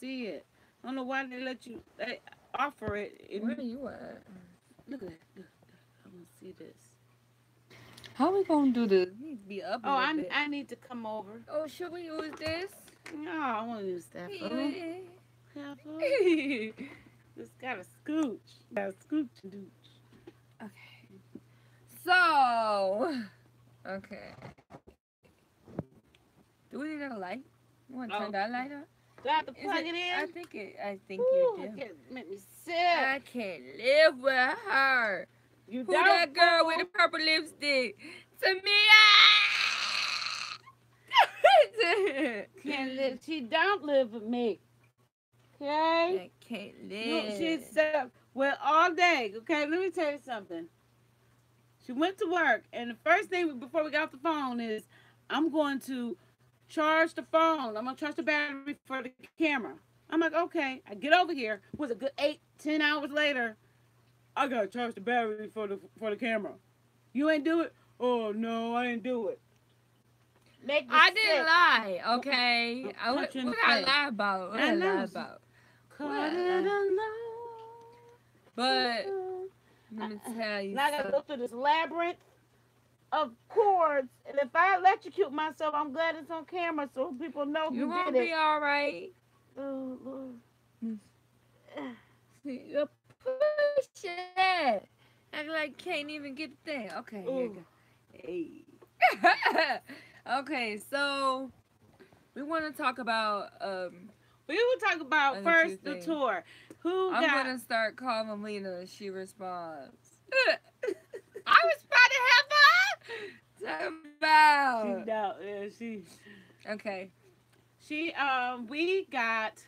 see it. I don't know why they let you offer it. Where are you at? Look at that. Look, I want to see this. How we gonna do this? Need to be up a Oh, little bit. I need to come over. Oh, should we use this? No, I want to use that food. That food. Okay. Just gotta scooch. Gotta scooch and dooch. So, okay. Do we need another light? You want to turn that light on? Do I have to plug it in? I think Ooh, you do. make me sick. I can't live with her. You Who don't, that girl fool? with the purple lipstick? Tamia! Can't live. She don't live with me. Okay? I can't You, live. she said, well, all day. Okay, let me tell you something. She went to work, and the first thing before we got off the phone is, I'm going to charge the phone. I'm going to charge the battery for the camera. I'm like, okay. I get over here. Was a good 8-10 hours later. I got to charge the battery for the camera. You ain't do it? Oh, no, I didn't do it. I didn't lie, okay? What punch you in the I face. lie about? What I I know. lie about? Caught it alone. But let me tell you Now I gotta something. go through this labyrinth of cords, and if I electrocute myself, I'm glad it's on camera so people know You who gonna did be it. all right. Oh, Lord. You push it. Act like can't even get the thing. Okay, here you Hey. go. Okay, so we want to talk about We will talk about Other first two the things. tour. Who I'm got? gonna start calling Lena. She responds. I was about to have fun. Talk about. No, yeah, she. Okay. We got.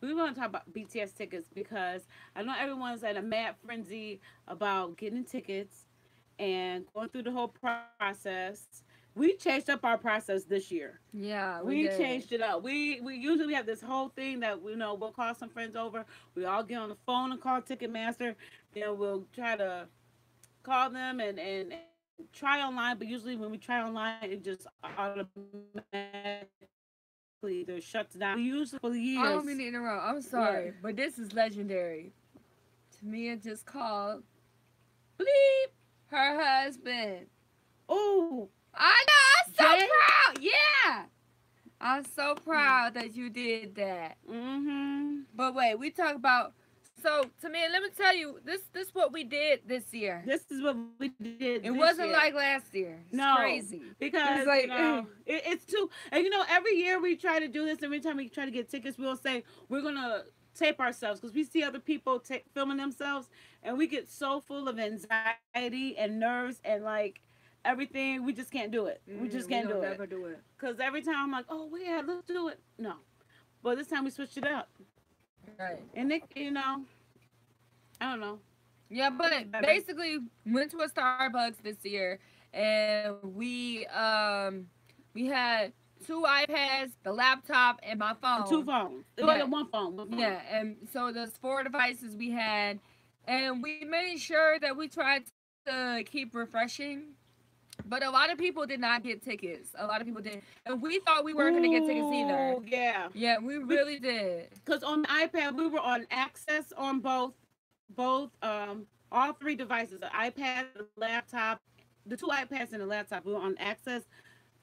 We want to talk about BTS tickets because I know everyone's at a mad frenzy about getting tickets and going through the whole process. We changed up our process this year. Yeah, we We did. changed it up. We usually have this whole thing that we'll call some friends over. We all get on the phone and call Ticketmaster. Then we'll try to call them and try online. But usually when we try online, it just automatically either shuts down. We usually for years. I don't mean to interrupt. I'm What? sorry, but this is legendary. Tamia just called Bleep. her husband. Oh, I know. I'm so Jay? proud. Yeah. I'm so proud that you did that. Mm-hmm. But wait, we talk about. So Tamia, let me tell you, this what we did this year. This is what we did this It year. wasn't like last year. It's No, crazy. because It's like, it's too. And every year we try to do this. Every time we try to get tickets, we'll say we're gonna tape ourselves because we see other people filming themselves, and we get so full of anxiety and nerves and like everything. We just can't do it. We just can't do it. Never do it. Because every time I'm like, oh yeah, let's do it. No, but this time we switched it up, Right. and I don't know. Yeah, but basically went to a Starbucks this year, and we had two iPads, the laptop, and my phone. Two phones. It Yeah. wasn't one phone. One phone. Yeah, and so there's 4 devices we had, and we made sure that we tried to keep refreshing. But a lot of people did not get tickets. A lot of people didn't, and we thought we weren't gonna get tickets either. Yeah. Yeah, we really did. Because on the iPad we were on access on all 3 devices: the iPad, the laptop, the 2 iPads and the laptop. We were on access,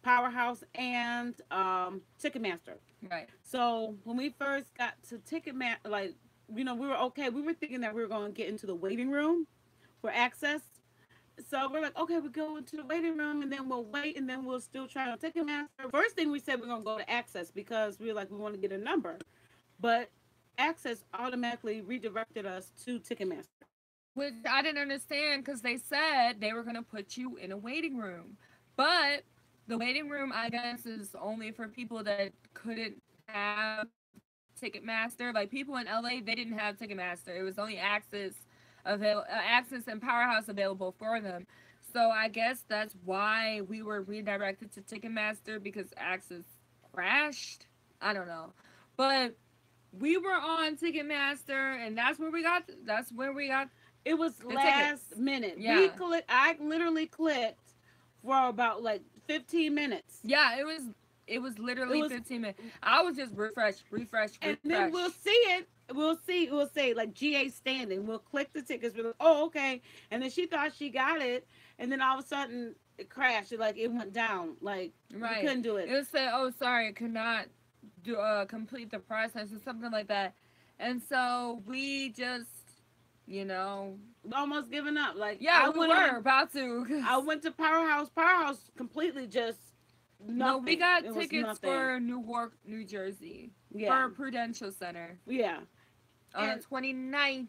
Powerhouse, and Ticketmaster. Right. So when we first got to Ticketmaster, like we were okay. We were thinking that we were going to get into the waiting room for access. So we're like, okay, we go into the waiting room and then we'll wait and then we'll still try on Ticketmaster. First thing we said we're gonna go to Access because we were like we want to get a number, but Access automatically redirected us to Ticketmaster. Which I didn't understand because they said they were gonna put you in a waiting room, but the waiting room I guess is only for people that couldn't have Ticketmaster. Like people in LA, they didn't have Ticketmaster. It was only Access and Powerhouse available for them. So I guess that's why we were redirected to Ticketmaster because Access crashed. I don't know, but we were on Ticketmaster, and that's where we got. That's where we got. It was last minute. Yeah. I literally clicked for about like 15 minutes. Yeah, It was It literally was, 15 minutes. I was just and refresh. then we'll see it. We'll say like GA standing. We'll click the tickets. We're like, oh, okay. And then she thought she got it, and then all of a sudden it crashed. Like it went down. Like we Right. couldn't do it. It said, "Oh, sorry, I could not do complete the process," or something like that. And so we just, you know, Almost giving up. Like yeah, we were about to. I went to Powerhouse. Powerhouse completely just No, we nothing. got It was tickets nothing. for Newark, New Jersey, Yeah. for Prudential Center Yeah. on And the 29th.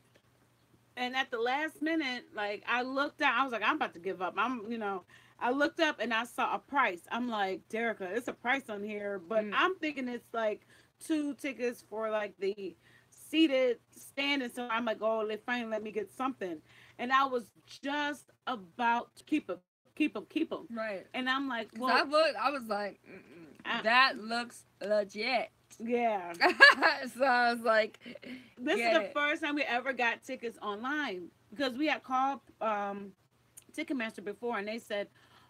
and at the last minute, like I looked down, I was like, I'm about to give up. I looked up and I saw a price. I'm like, Derica, it's a price on here, but I'm thinking it's like 2 tickets for like the seated stand, and so I'm like, oh, they finally let me get something, and I was just about to keep them, Right. and I'm like, well, I was like, that looks legit. yeah. So I was like, This is the first time we ever got tickets online because we had called Ticketmaster before, and they said,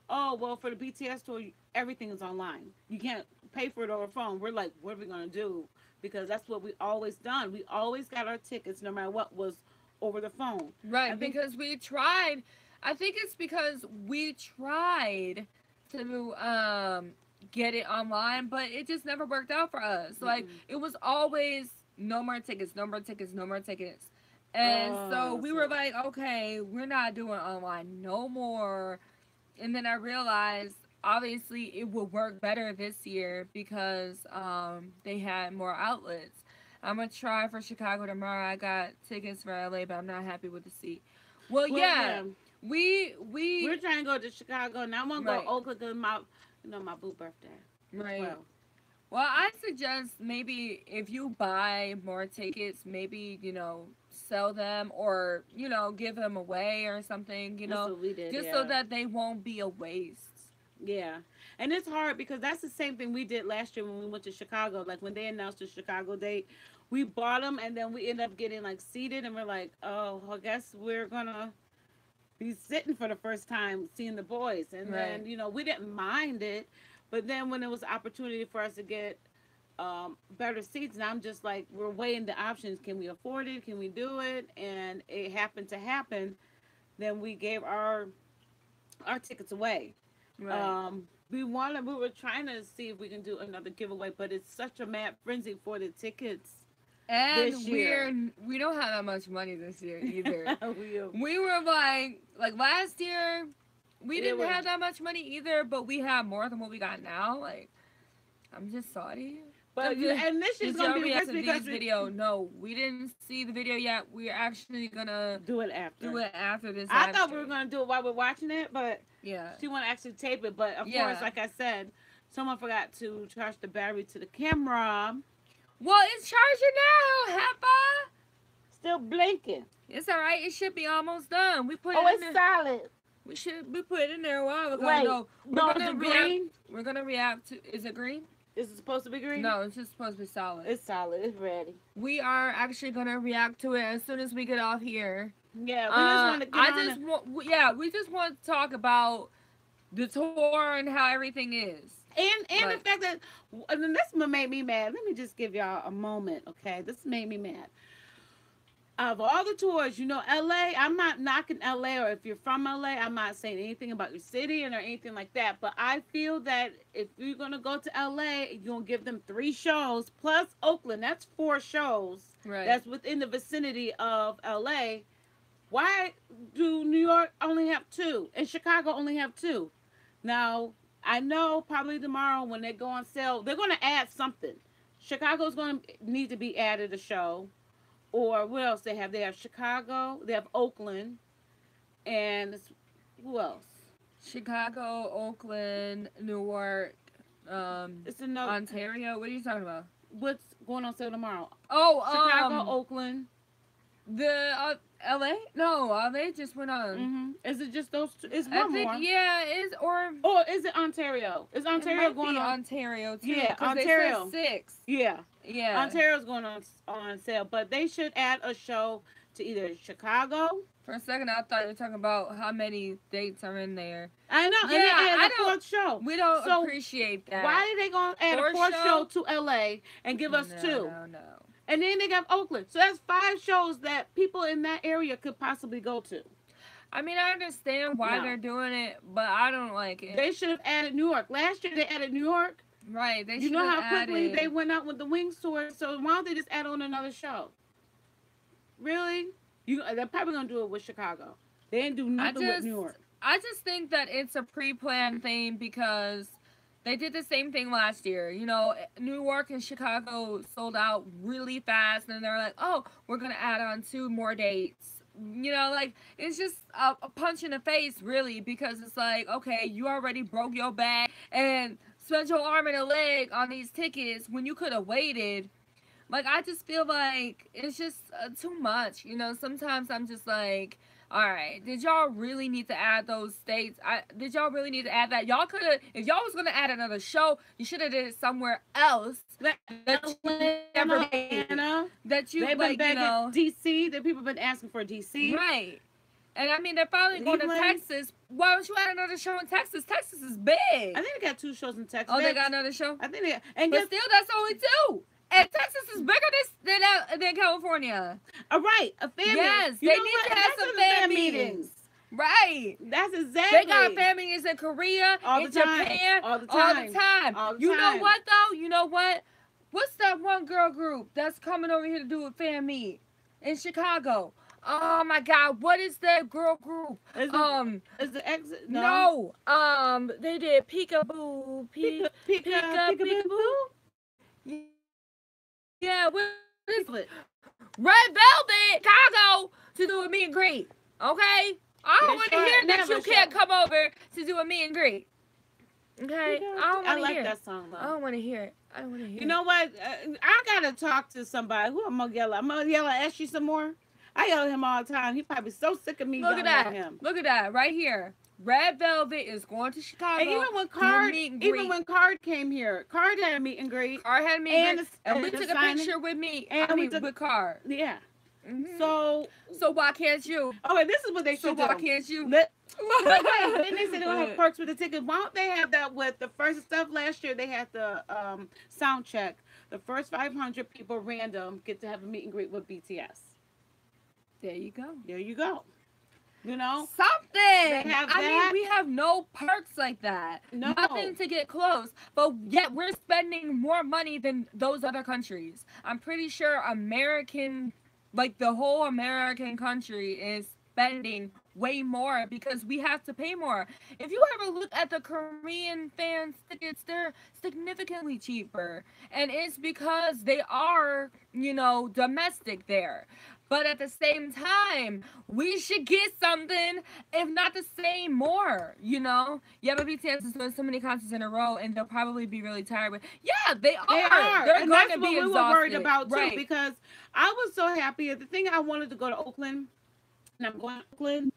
"Oh, well, for the BTS tour, everything is online. You can't pay for it over phone." We're like, "What are we gonna do?" Because that's what we always done. We always got our tickets, no matter what, was over the phone. Right, because we tried. I think it's because we tried to get it online, but it just never worked out for us. Like it was always no more tickets, no more tickets, no more tickets. And so we were like, okay, we're not doing online no more. And then I realized obviously it would work better this year because they had more outlets. I'm gonna try for Chicago tomorrow. I got tickets for LA, but I'm not happy with the seat. Well, yeah. We're trying to go to Chicago, and I want to go to Oakland because my boo birthday. Right. Well, I suggest maybe if you buy more tickets, maybe, sell them or, give them away or something, That's what we did, just so that they won't be a waste. Yeah. And it's hard because that's the same thing we did last year when we went to Chicago. Like when they announced the Chicago date, we bought them and then we ended up getting like seated and we're like, oh, I guess we're going to be sitting for the first time seeing the boys. And then, we didn't mind it. But then when it was an opportunity for us to get better seats, and I'm just like, we're weighing the options. Can we afford it? Can we do it? And it happened to happen. Then we gave our tickets away. Right. We were trying to see if we can do another giveaway, but it's such a mad frenzy for the tickets. And we don't have that much money this year either. We were like last year, we didn't have that much money either, but we have more than what we got now. Like, I'm just sorry. But and this is gonna be the because video. No, we didn't see the video yet. We're actually gonna do it after this. I thought we were gonna do it while we're watching it, but yeah, she want to actually tape it. But of course, like I said, someone forgot to charge the battery to the camera. Well, it's charging now, Heppa. Still blinking. It's all right. It should be almost done. We put it's solid. We put it in there a while ago. Wait, no, is it green? We're gonna react to. Is it green? Is it supposed to be green? No, it's just supposed to be solid. It's solid. It's ready. We are actually gonna react to it as soon as we get off here. Yeah, we just want to get we just want to talk about the tour and how everything is. And the fact that, and this made me mad. Let me just give y'all a moment, okay? This made me mad. Of all the tours, LA, I'm not knocking LA, or if you're from LA, I'm not saying anything about your city or anything like that. But I feel that if you're going to go to LA, you're going to give them 3 shows plus Oakland. That's 4 shows. Right. That's within the vicinity of LA. Why do New York only have 2 and Chicago only have 2? Now, I know probably tomorrow when they go on sale, they're going to add something. Chicago's going to need to be added a show. Or what else they have? They have Chicago, they have Oakland, and who else? Chicago, Oakland, Newark, Ontario. What are you talking about? What's going on sale tomorrow? Oh, Chicago, Oakland. The LA? No, LA just went on. Mm-hmm. Is it just those 2? It's one more. Yeah, is or is it Ontario? Is Ontario going on? Ontario too. Yeah, Ontario. They said 6. Yeah. Ontario's going on sale, but they should add a show to either Chicago For a second, I thought you were talking about how many dates are in there. I know. Yeah, And they added I a fourth show. We don't So appreciate that. why are they going to add a fourth show to LA and give us two? No. And then they got Oakland. So that's 5 shows that people in that area could possibly go to. I mean, I understand why they're doing it, but I don't like it. They should have added New York. Last year they added New York. Right. They you know how quickly they went out with the Wings tour. So why don't they just add on another show? Really? They're probably gonna do it with Chicago. They didn't do nothing with New York. I just think that it's a pre-planned thing because they did the same thing last year. You know, New York and Chicago sold out really fast, and they're like, "Oh, we're gonna add on 2 more dates." You know, like, it's just a punch in the face, really, because it's like, okay, you already broke your back and spent your arm and a leg on these tickets when you could have waited. Like, I just feel like it's just too much. You know, sometimes I'm just like, all right, did y'all really need to add those states? Did y'all really need to add that? Y'all could have, if y'all was going to add another show, you should have did it somewhere else. Atlanta. That you, they've like, been you know. DC. That people have been asking for DC. Right. And I mean, they're finally going to Texas. Why don't you add another show in Texas? Texas is big. I think they got 2 shows in Texas. Oh, they got another show? I think they got. But still, that's only 2. And Texas is bigger than California. All right. A fan Yes, they need to have some fan meetings. Right. That's exactly. They got fan meetings in Korea, in Japan, all the time. You know what, though? You know what? What's that one girl group that's coming over here to do a fan meet in Chicago? Oh my God! What is that girl group? Is the exit? No. They did Peekaboo, Peekaboo. Yeah, what is it? Red Velvet, Chicago, to do a meet and greet. Okay, I don't want to hear that you can't come over to do a meet and greet. Okay, I like that song though. I don't want to hear it. I don't want to hear it. You know what? I gotta talk to somebody. Who I'm gonna yell at? I'm gonna yell at Ashley some more. I yell at him all the time. He probably so sick of me. Look at that. Look at that right here. Red Velvet is going to Chicago. And even when Card came here, Card had a meet and greet. Card had a meet and greet. And we took a picture with me. And with Card. Yeah. Mm-hmm. So why can't you? Okay, this is what they should do. So why can't you? Then they said they don't have perks with the ticket. Why don't they have that with the first stuff last year? They had the sound check. The first 500 people random get to have a meet and greet with BTS. There you go. There you go. You know? Something. I mean, we have no perks like that. No. Nothing to get close. But yet we're spending more money than those other countries. I'm pretty sure the whole American country is spending way more because we have to pay more. If you ever look at the Korean fans tickets, they're significantly cheaper. And it's because they are, domestic there. But at the same time, we should get something, if not the same, more, Yeah, but BTS is doing so many concerts in a row, and they'll probably be really tired. But yeah, they are. They're going to be exhausted. We were worried about, too, because I was so happy. The thing I wanted to go to Oakland, and I'm going to Oakland,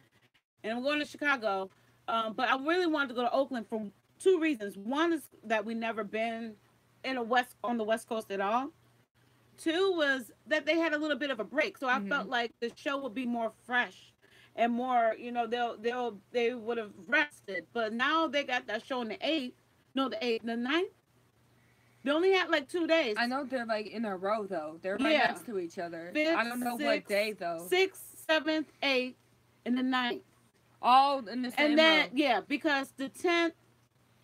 and I'm going to Chicago, but I really wanted to go to Oakland for 2 reasons. One is that we never been on the West Coast at all. 2 was that they had a little bit of a break, so I felt like the show would be more fresh and more, they would have rested. But now they got that show on the 8th, the 9th. They only had like 2 days. I know they're like in a row though. They're right next to each other. 5th, I don't know what day though. 6th, 7th, 8th, and the 9th. All in the same And then row. Because the 10th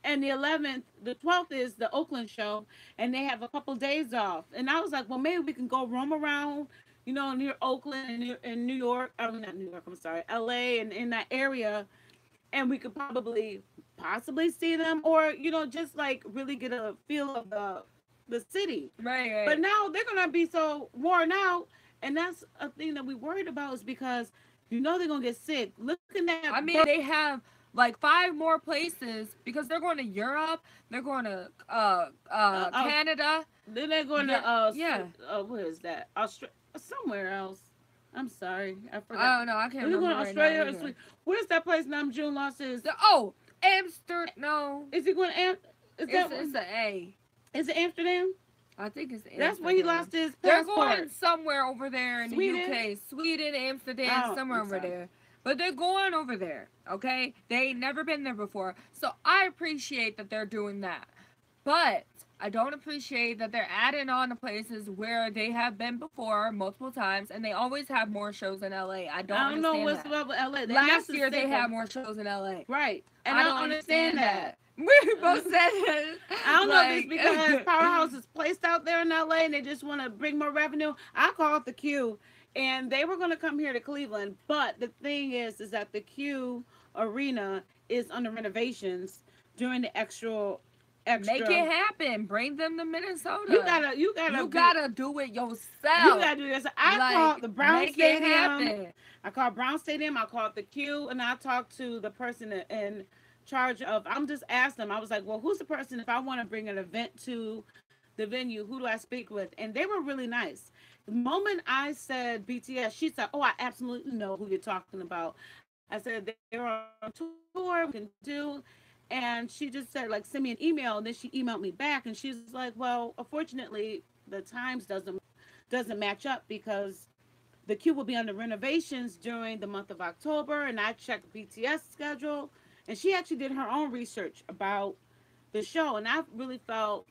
and the 11th, the 12th is the Oakland show, and they have a couple days off. And I was like, well, maybe we can go roam around, near Oakland and New York. I mean, not New York, I'm sorry, LA and in that area, and we could possibly see them, or, just like really get a feel of the city. Right. But now they're going to be so worn out, and that's a thing that we worried about is because, they're going to get sick. Looking at... I mean, they have... like 5 more places because they're going to Europe, they're going to Canada. Then they're going to where is that? Somewhere else. I'm sorry, I forgot. I don't know. I can't remember. They're going to Australia or Sweden. Where's that place? Nam June lost his. Amsterdam. No. Is he going to It's an A. Is it Amsterdam? I think it's Amsterdam. That's where he lost his They're passport. going somewhere over there in Sweden? the UK. Sweden, Amsterdam, somewhere over there. But they're going over there, okay? They ain't never been there before. So I appreciate that they're doing that. But I don't appreciate that they're adding on to places where they have been before multiple times, and they always have more shows in LA. I don't know what's up with LA. Last year they had more shows in LA. Right. And I don't understand that. We both said it. I don't know if it's because Powerhouse is placed out there in LA and they just want to bring more revenue. I called the Q and they were going to come here to Cleveland. But the thing is that the Q arena is under renovations during the extra. Make it happen. Bring them to Minnesota. You gotta do it yourself. You gotta do this. I called the Brown Stadium. I called Brown Stadium. I called the Q, and I talked to the person in charge of. I'm just asked them. I was like, well, who's the person if I want to bring an event to the venue? Who do I speak with? And they were really nice. The moment I said BTS, she said, oh, I absolutely know who you're talking about. I said they're on tour. We can do. And she just said, like, send me an email. And then she emailed me back. And she's like, well, unfortunately, the times doesn't match up because the Q will be under renovations during the month of October. And I checked BTS schedule. And she actually did her own research about the show. And I really felt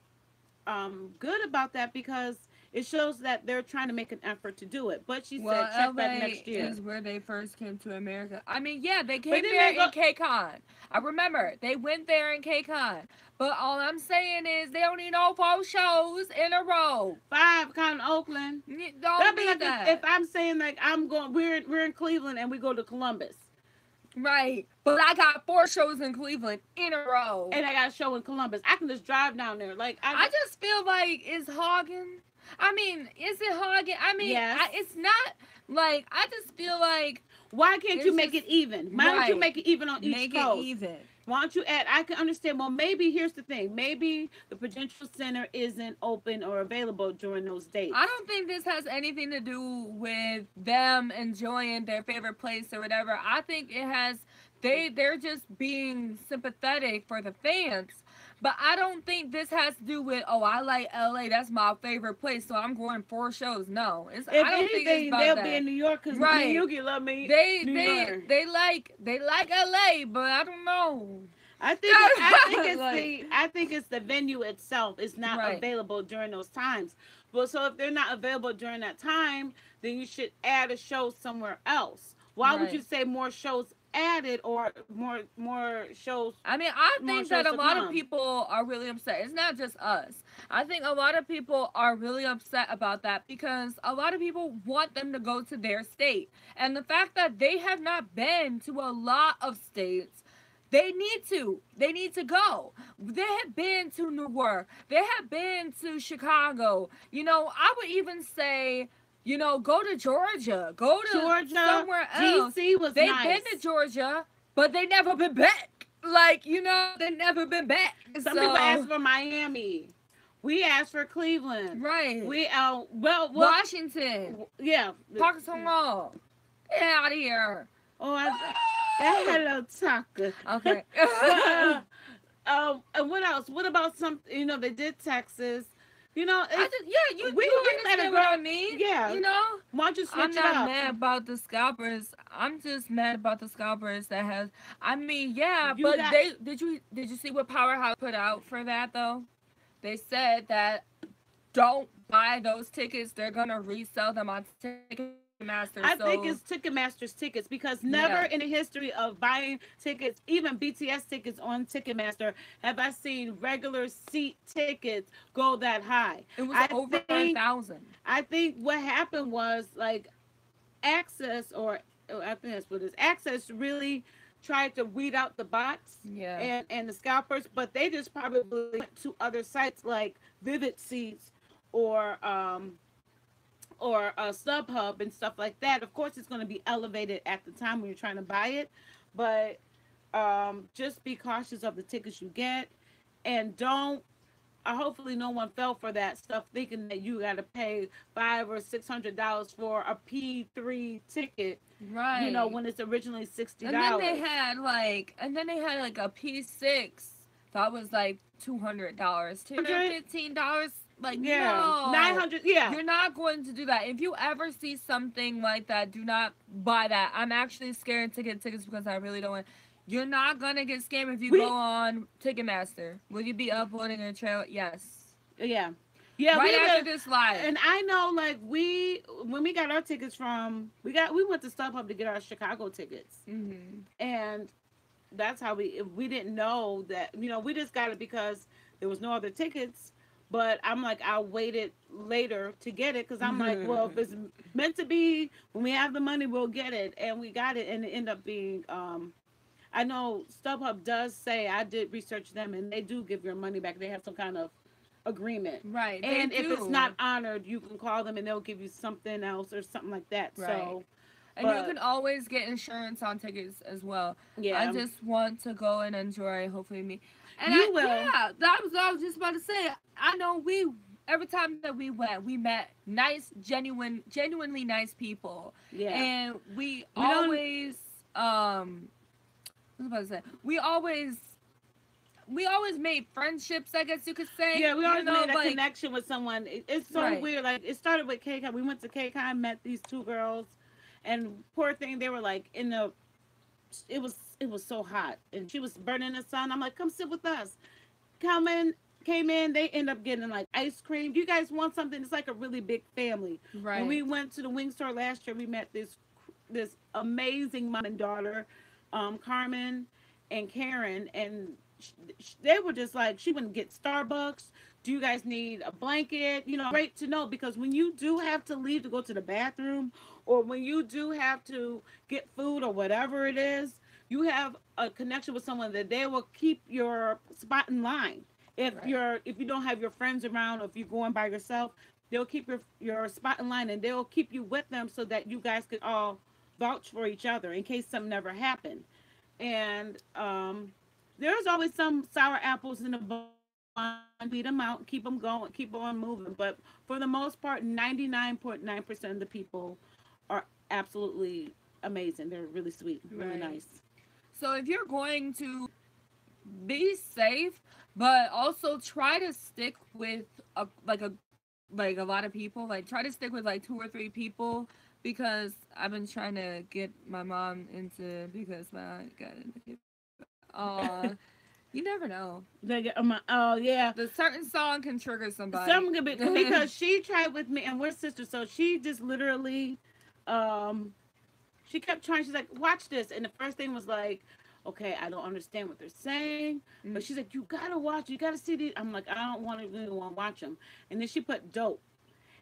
good about that because it shows that they're trying to make an effort to do it. But she said, check that next year. Is where they first came to America. I mean, yeah, they came there in K-Con. I remember. They went there in K-Con. But all I'm saying is they don't need no 4 shows in a row. 5 kind of Oakland. Don't be like that. If I'm saying, like, we're in Cleveland and we go to Columbus. Right. But I got 4 shows in Cleveland in a row. And I got a show in Columbus. I can just drive down there. Like I just feel like it's hogging. I mean, is it hogging? I mean, yes. It's not like, I just feel like. Why can't you make it even? Why don't you make it even on each coast? Make it even. Why don't you add? I can understand. Well, maybe here's the thing. Maybe the Prudential Center isn't open or available during those dates. I don't think this has anything to do with them enjoying their favorite place or whatever. I think it has. They're just being sympathetic for the fans. But I don't think this has to do with, oh, I like LA. That's my favorite place, so I'm going 4 shows. No, I don't think it's about they'll that. Be in New York because Yugi love me. They like LA, but I don't know. I think it's the venue itself is not available during those times. Well, so if they're not available during that time, then you should add a show somewhere else. Why would you say more shows added or more shows? I mean, I think that a lot of people are really upset. It's not just us. I think a lot of people are really upset about that because a lot of people want them to go to their state. And the fact that they have not been to a lot of states, they need to. They need to go. They have been to New York. They have been to Chicago. You know, I would even say, you know, go to Georgia. Go to somewhere else. DC was They've been to Georgia, but they never been back. Like, you know, they never been back. Some people asked for Miami. We asked for Cleveland. Right. We Washington. Yeah. Parkinson Mall. Get out of here. Oh, hello, Tucker. Okay. And what else? What about you know, they did Texas. You know, we let it go. What I mean? Yeah. You know? Why don't you switch I'm not mad about the scalpers. I'm just mad about the scalpers that has. I mean, yeah, did you see what Powerhouse put out for that though? They said that don't buy those tickets. They're gonna resell them on Ticketmaster. I think it's Ticketmaster's tickets because never in the history of buying tickets, even BTS tickets on Ticketmaster, have I seen regular seat tickets go that high. It was over 1,000. I think what happened was like Access, or I think that's what it is. Access really tried to weed out the bots and the scalpers, but they just probably went to other sites like Vivid Seats or StubHub and stuff like that. Of course, it's going to be elevated at the time when you're trying to buy it, but just be cautious of the tickets you get, and don't. Hopefully, no one fell for that stuff, thinking that you got to pay $500 or $600 for a P3 ticket. Right. You know, when it's originally $60. And then they had like a P6 that was like $200, $215. Like, Yeah, no. 900. Yeah, You're not going to do that. If you ever see something like that, do not buy that. I'm actually scared to get tickets because I really don't want. You're not gonna get scammed if you go we on Ticketmaster. Will you be uploading a trail? Yes. yeah. Yeah, Right we after were, this live. and I know like we when we got our tickets from we went to StubHub to get our Chicago tickets, Hmm. and that's how we didn't know that we just got it because there was no other tickets. But I'm like I waited later to get it because I'm like, well, if it's meant to be, when we have the money, we'll get it, and we got it, and it ended up being. I know StubHub does say I did research them, and they do give your money back. They have some kind of agreement. Right. They And if it's not do. honored, you can call them and they'll give you something else or something like that. Right. So, And you but can always get insurance on tickets as well. I yeah, just want to go and enjoy, hopefully me. And you will. that was what I was just about to say. I know we every time that we went, we met nice, genuinely nice people, Yeah. and we We don't. always what was I about to say? We always made friendships, I guess you could say. Yeah, we always made a Like connection with someone. It's so right, weird. Like it started with KCON. We went to KCON, met these two girls, and poor thing, they were like in the. It was so hot, and she was burning the sun. I'm like, come sit with us. Come in, came in. They end up getting like ice cream. Do you guys want something? It's like a really big family. When right, we went to the wing store last year, we met this amazing mom and daughter, Carmen and Karen, and they were just like, she wouldn't get Starbucks. Do you guys need a blanket? Great to know because when you do have to leave to go to the bathroom, or when you do have to get food or whatever it is, you have a connection with someone that they will keep your spot in line. If right, if you don't have your friends around, or if you're going by yourself, they'll keep your spot in line, and they'll keep you with them so that you guys could all vouch for each other in case something never happened. And there's always some sour apples in the bun. Weed them out, keep them going, keep on moving. But for the most part, 99.9% of the people are absolutely amazing. They're really sweet, really right. nice. So if you're going to be safe, but also try to stick with a lot of people. Like try to stick with like two or three people because I've been trying to get my mom into because my aunt got into. You never know. Oh yeah, The certain song can trigger somebody. some could be because she tried with me, and we're sisters, so she just literally, um, she kept trying. She's like, "Watch this," and the first thing was like, "Okay, I don't understand what they're saying," but she's like, "You gotta watch. You gotta see these." I'm like, "I don't want to really want to watch them," and then she put dope.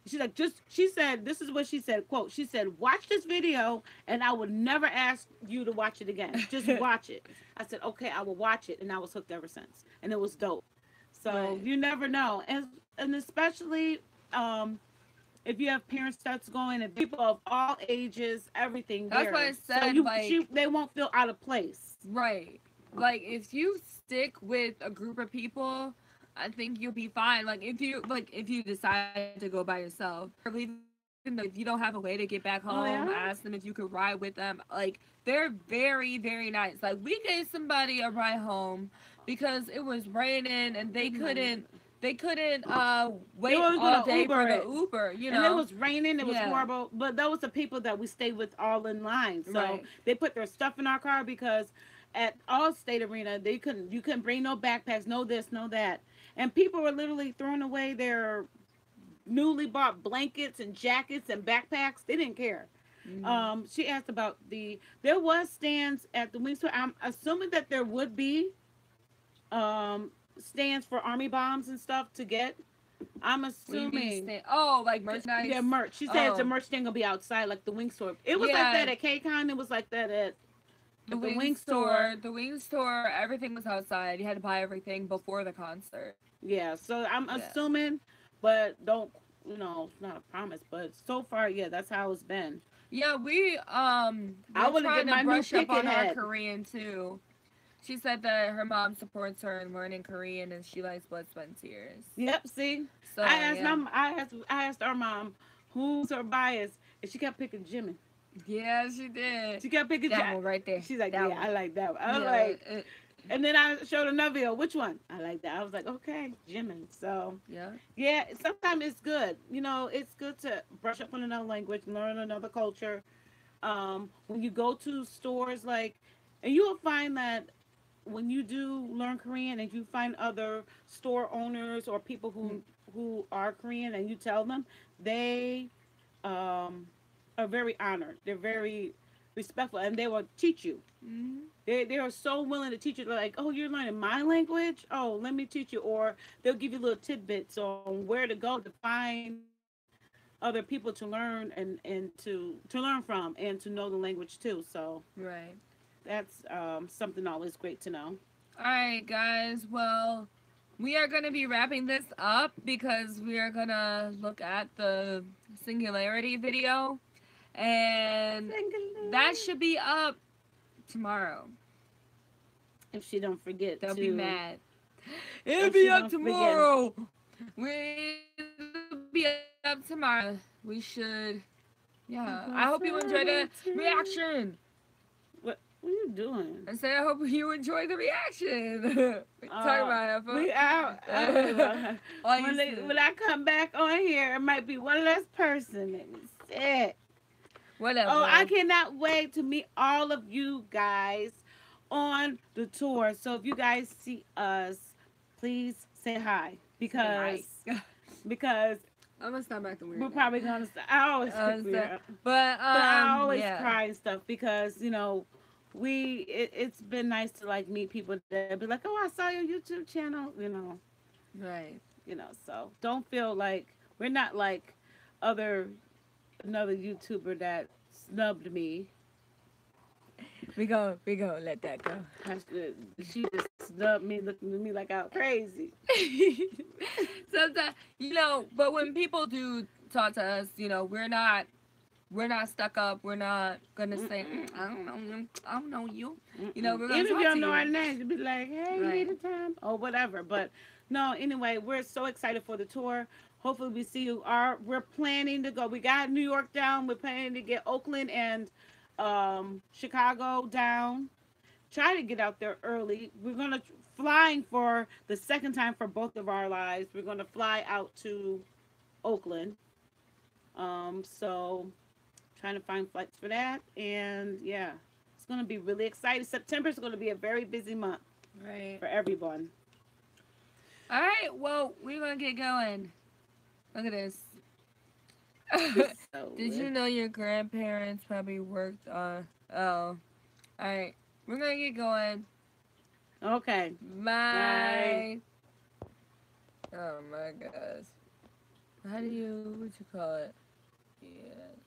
She's like, she said, this is what she said, quote, she said, watch this video and I would never ask you to watch it again. Just watch it. I said, okay, I will watch it. And I was hooked ever since. And it was dope. So Right. you never know. And especially if you have parents that's going and people of all ages, everything That's there. why I So said like they won't feel out of place. right. Like if you stick with a group of people, I think you'll be fine. If you decide to go by yourself, or even though if you don't have a way to get back Oh home, yeah? ask them if you could ride with them. Like they're very very nice. Like we gave somebody a ride home because it was raining and they couldn't They wait were all gonna day Uber for the it. Uber. You And it know. was raining. It was Yeah. horrible. But those are people that we stayed with all in line. So Right. they put their stuff in our car because at all state arena you couldn't bring no backpacks, no this, no that. And people were literally throwing away their newly bought blankets and jackets and backpacks. They didn't care. Mm-hmm. She asked about there was stands at the wing. I'm assuming that there would be stands for army bombs and stuff to get. I'm What do you mean? assuming. Oh, like merchandise? Yeah, merch. She said the Oh, merch thing will be outside, like the wing store. It was like yeah. that at KCON. It was like that The at the wing wing store. store, everything was outside. You had to buy everything before the concert. Yeah, so I'm Yeah. assuming, but don't it's not a promise. But so far, yeah, that's how it's been. Yeah, we're I want to trying get to my new brush up picket on our head. Korean too. She said that her mom supports her in learning Korean and she likes Blood, Sweat, and Tears. Yep. See, So yeah. I asked our mom who's her bias, and she kept picking Jimmy. Yeah, she did. She kept picking That Jack. one right there. She's like, That yeah, one. I like that one. I was Yeah. like, And then I showed another video. Which one? I like that. I was like, okay, Jimin. So Yeah. yeah, sometimes it's good. You know, it's good to brush up on another language, learn another culture. When you go to stores, like, and you will find that when you do learn Korean and you find other store owners or people who are Korean and you tell them, they um, are very honored. They're very respectful and they will teach you. Mm-hmm. They are so willing to teach you. They're like, oh, you're learning my language? Oh, let me teach you. Or they'll give you little tidbits on where to go to find other people to learn and to learn from and to know the language too. So Right. that's something always great to know. All right, guys. Well, we are going to be wrapping this up because we are going to look at the singularity video. And that should be up tomorrow. If she don't forget They'll to, be mad. It'll if be she up don't forget, tomorrow. It'll be up tomorrow. We should. Yeah. I hope you enjoyed the reaction. what are you doing? I said I hope you enjoyed the reaction. Talk about it. We out. When I come back on here, it might be one less person. Let me sit. Whatever. Oh, I cannot wait to meet all of you guys on the tour. So if you guys see us, please say hi because I'm gonna stop acting weird. we're probably gonna. I always pick weird, but I always yeah. cry and stuff because it's been nice to like meet people that be like, oh, I saw your YouTube channel, Right. So don't feel like we're not like another YouTuber that snubbed me. We go let that go. She just snubbed me, looking at me like I was crazy. Sometimes, but when people do talk to us, we're not stuck up. We're not gonna say, I don't know you. We're gonna Even if talk you don't to know you. our names, you'd be like, hey, Right. need a time or whatever. But no, anyway, we're so excited for the tour. Hopefully we see you. We're planning to go. We got New York down. We're planning to get Oakland and Chicago down. Try to get out there early. We're gonna flying for the second time for both of our lives. We're gonna fly out to Oakland. So trying to find flights for that, and yeah, it's gonna be really exciting. September is gonna be a very busy month Right. for everyone. All right. Well, we're gonna get going. Look at this. So, Did you know your grandparents probably worked on? Oh. All right. We're gonna get going. okay. Bye. Oh my gosh. How do you, what you call it? Yeah.